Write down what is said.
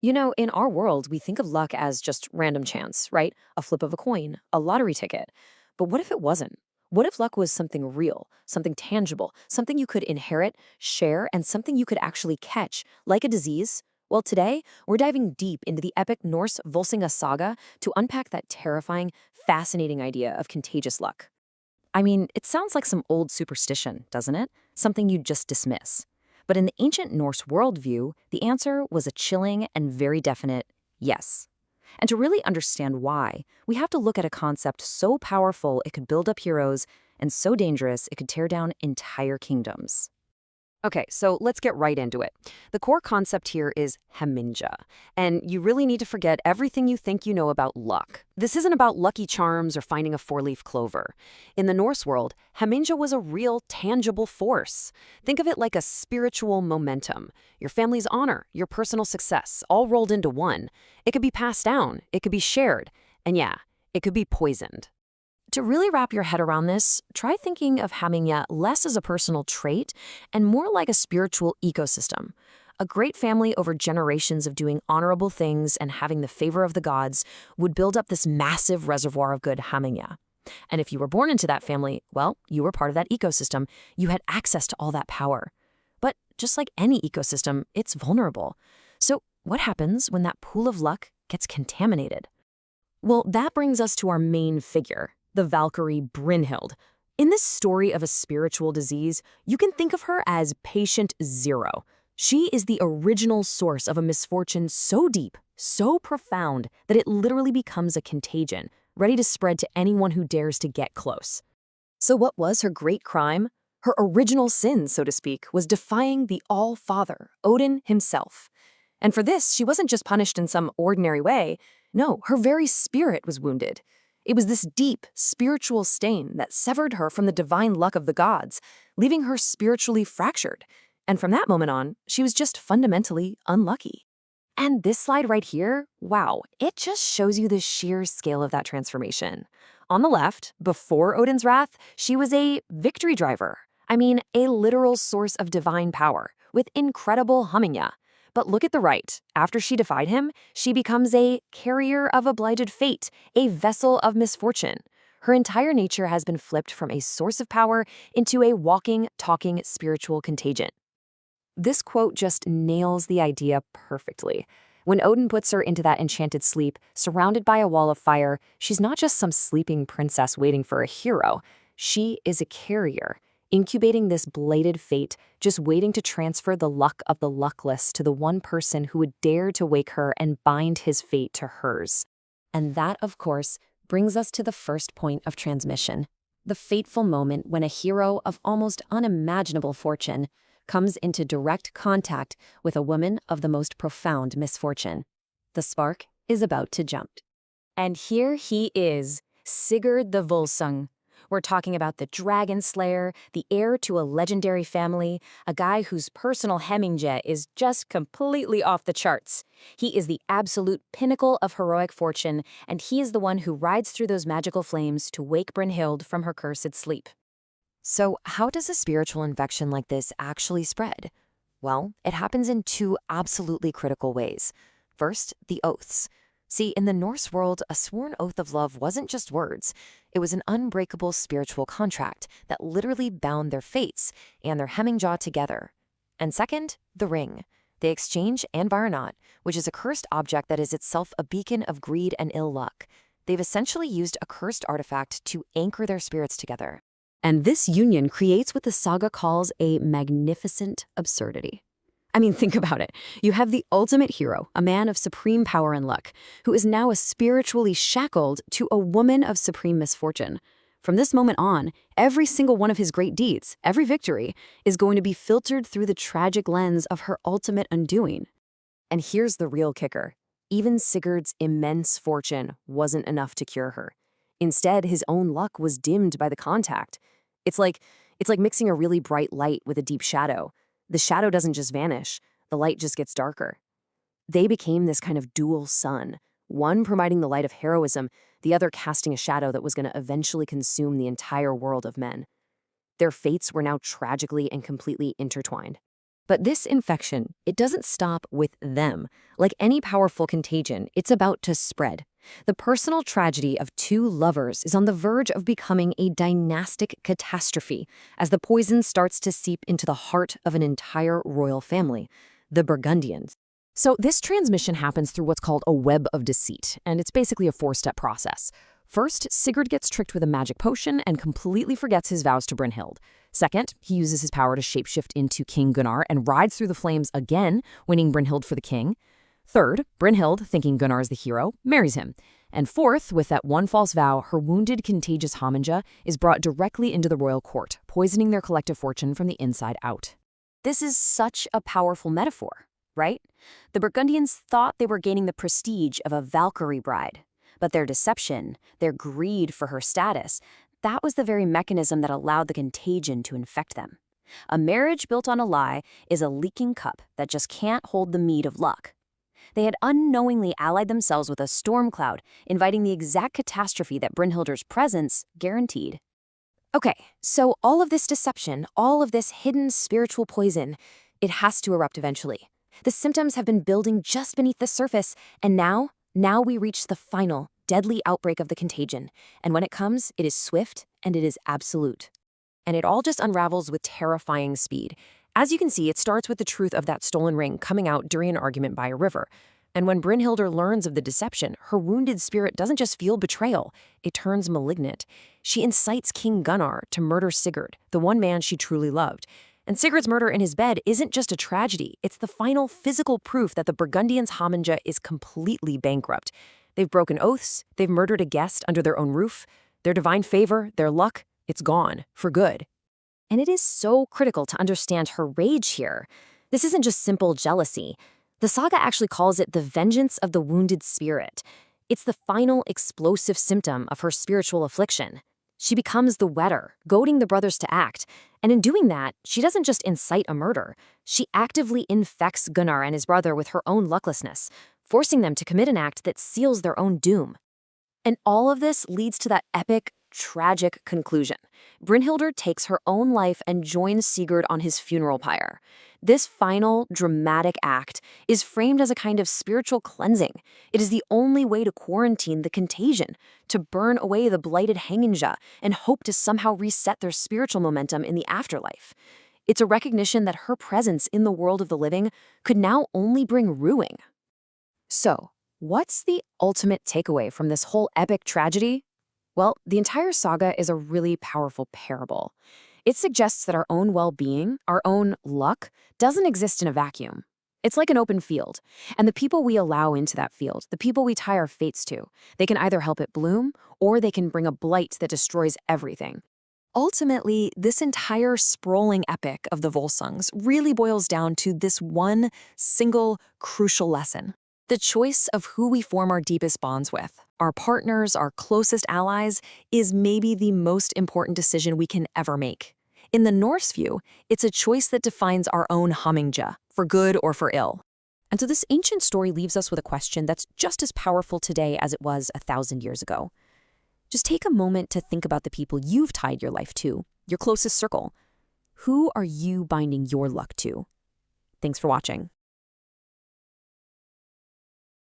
You know, in our world, we think of luck as just random chance, right? A flip of a coin, a lottery ticket. But what if it wasn't? What if luck was something real, something tangible, something you could inherit, share, and something you could actually catch, like a disease? Well, today, we're diving deep into the epic Norse Volsunga saga to unpack that terrifying, fascinating idea of contagious luck. I mean, it sounds like some old superstition, doesn't it? Something you'd just dismiss. But in the ancient Norse worldview, the answer was a chilling and very definite yes. And to really understand why, we have to look at a concept so powerful it could build up heroes and so dangerous it could tear down entire kingdoms. Okay, so let's get right into it. The core concept here is Heminja, and you really need to forget everything you think you know about luck. This isn't about lucky charms or finding a four-leaf clover. In the Norse world, Heminja was a real, tangible force. Think of it like a spiritual momentum. Your family's honor, your personal success, all rolled into one. It could be passed down, it could be shared, and yeah, it could be poisoned. To really wrap your head around this, try thinking of Hamingya less as a personal trait and more like a spiritual ecosystem. A great family over generations of doing honorable things and having the favor of the gods would build up this massive reservoir of good Hamingya. And if you were born into that family, well, you were part of that ecosystem. You had access to all that power. But just like any ecosystem, it's vulnerable. So what happens when that pool of luck gets contaminated? Well, that brings us to our main figure, the Valkyrie Brynhild. In this story of a spiritual disease, you can think of her as patient zero. She is the original source of a misfortune so deep, so profound, that it literally becomes a contagion, ready to spread to anyone who dares to get close. So what was her great crime? Her original sin, so to speak, was defying the All-Father, Odin himself. And for this, she wasn't just punished in some ordinary way. No, her very spirit was wounded. It was this deep, spiritual stain that severed her from the divine luck of the gods, leaving her spiritually fractured. And from that moment on, she was just fundamentally unlucky. And this slide right here, wow, it just shows you the sheer scale of that transformation. On the left, before Odin's wrath, she was a victory driver. I mean, a literal source of divine power, with incredible Hamingya. But look at the right. After she defied him, she becomes a carrier of a blighted fate, a vessel of misfortune. Her entire nature has been flipped from a source of power into a walking, talking spiritual contagion. This quote just nails the idea perfectly. When Odin puts her into that enchanted sleep, surrounded by a wall of fire, she's not just some sleeping princess waiting for a hero. She is a carrier, incubating this bladed fate, just waiting to transfer the luck of the luckless to the one person who would dare to wake her and bind his fate to hers. And that, of course, brings us to the first point of transmission, the fateful moment when a hero of almost unimaginable fortune comes into direct contact with a woman of the most profound misfortune. The spark is about to jump. And here he is, Sigurd the Volsung. We're talking about the dragon slayer, the heir to a legendary family, a guy whose personal Hemingway is just completely off the charts. He is the absolute pinnacle of heroic fortune, and he is the one who rides through those magical flames to wake Brynhild from her cursed sleep. So how does a spiritual infection like this actually spread? Well, it happens in two absolutely critical ways. First, the oaths. See, in the Norse world, a sworn oath of love wasn't just words. It was an unbreakable spiritual contract that literally bound their fates and their Hemingjaw together. And second, the ring. They exchange Anvaranot, which is a cursed object that is itself a beacon of greed and ill luck. They've essentially used a cursed artifact to anchor their spirits together. And this union creates what the saga calls a magnificent absurdity. I mean, think about it. You have the ultimate hero, a man of supreme power and luck, who is now spiritually shackled to a woman of supreme misfortune. From this moment on, every single one of his great deeds, every victory, is going to be filtered through the tragic lens of her ultimate undoing. And here's the real kicker. Even Sigurd's immense fortune wasn't enough to cure her. Instead, his own luck was dimmed by the contact. It's like mixing a really bright light with a deep shadow. The shadow doesn't just vanish, the light just gets darker. They became this kind of dual sun, one providing the light of heroism, the other casting a shadow that was going to eventually consume the entire world of men. Their fates were now tragically and completely intertwined. But this infection, it doesn't stop with them. Like any powerful contagion, it's about to spread. The personal tragedy of two lovers is on the verge of becoming a dynastic catastrophe as the poison starts to seep into the heart of an entire royal family, the Burgundians. So this transmission happens through what's called a web of deceit, and it's basically a four-step process. First, Sigurd gets tricked with a magic potion and completely forgets his vows to Brynhild. Second, he uses his power to shapeshift into King Gunnar and rides through the flames again, winning Brynhild for the king. Third, Brynhild, thinking Gunnar is the hero, marries him. And fourth, with that one false vow, her wounded, contagious Hamminja is brought directly into the royal court, poisoning their collective fortune from the inside out. This is such a powerful metaphor, right? The Burgundians thought they were gaining the prestige of a Valkyrie bride. But their deception, their greed for her status, that was the very mechanism that allowed the contagion to infect them. A marriage built on a lie is a leaking cup that just can't hold the mead of luck. They had unknowingly allied themselves with a storm cloud, inviting the exact catastrophe that Brynhilder's presence guaranteed. Okay, so all of this deception, all of this hidden spiritual poison, it has to erupt eventually. The symptoms have been building just beneath the surface, and now we reach the final, deadly outbreak of the contagion. And when it comes, it is swift and it is absolute. And it all just unravels with terrifying speed. As you can see, it starts with the truth of that stolen ring coming out during an argument by a river. And when Brynhilder learns of the deception, her wounded spirit doesn't just feel betrayal, it turns malignant. She incites King Gunnar to murder Sigurd, the one man she truly loved. And Sigurd's murder in his bed isn't just a tragedy, it's the final physical proof that the Burgundians' Hamminja is completely bankrupt. They've broken oaths, they've murdered a guest under their own roof. Their divine favor, their luck, it's gone, for good. And it is so critical to understand her rage here. This isn't just simple jealousy. The saga actually calls it the vengeance of the wounded spirit. It's the final explosive symptom of her spiritual affliction. She becomes the wetter, goading the brothers to act. And in doing that, she doesn't just incite a murder. She actively infects Gunnar and his brother with her own lucklessness, forcing them to commit an act that seals their own doom. And all of this leads to that epic, tragic conclusion. Brynhilder takes her own life and joins Sigurd on his funeral pyre. This final, dramatic act is framed as a kind of spiritual cleansing. It is the only way to quarantine the contagion, to burn away the blighted Hamminja and hope to somehow reset their spiritual momentum in the afterlife. It's a recognition that her presence in the world of the living could now only bring ruin. So, what's the ultimate takeaway from this whole epic tragedy? Well, the entire saga is a really powerful parable. It suggests that our own well-being, our own luck, doesn't exist in a vacuum. It's like an open field, and the people we allow into that field, the people we tie our fates to, they can either help it bloom, or they can bring a blight that destroys everything. Ultimately, this entire sprawling epic of the Volsungs really boils down to this one single crucial lesson. The choice of who we form our deepest bonds with, our partners, our closest allies, is maybe the most important decision we can ever make. In the Norse view, it's a choice that defines our own Hamminja, for good or for ill. And so this ancient story leaves us with a question that's just as powerful today as it was 1,000 years ago. Just take a moment to think about the people you've tied your life to, your closest circle. Who are you binding your luck to? Thanks for watching.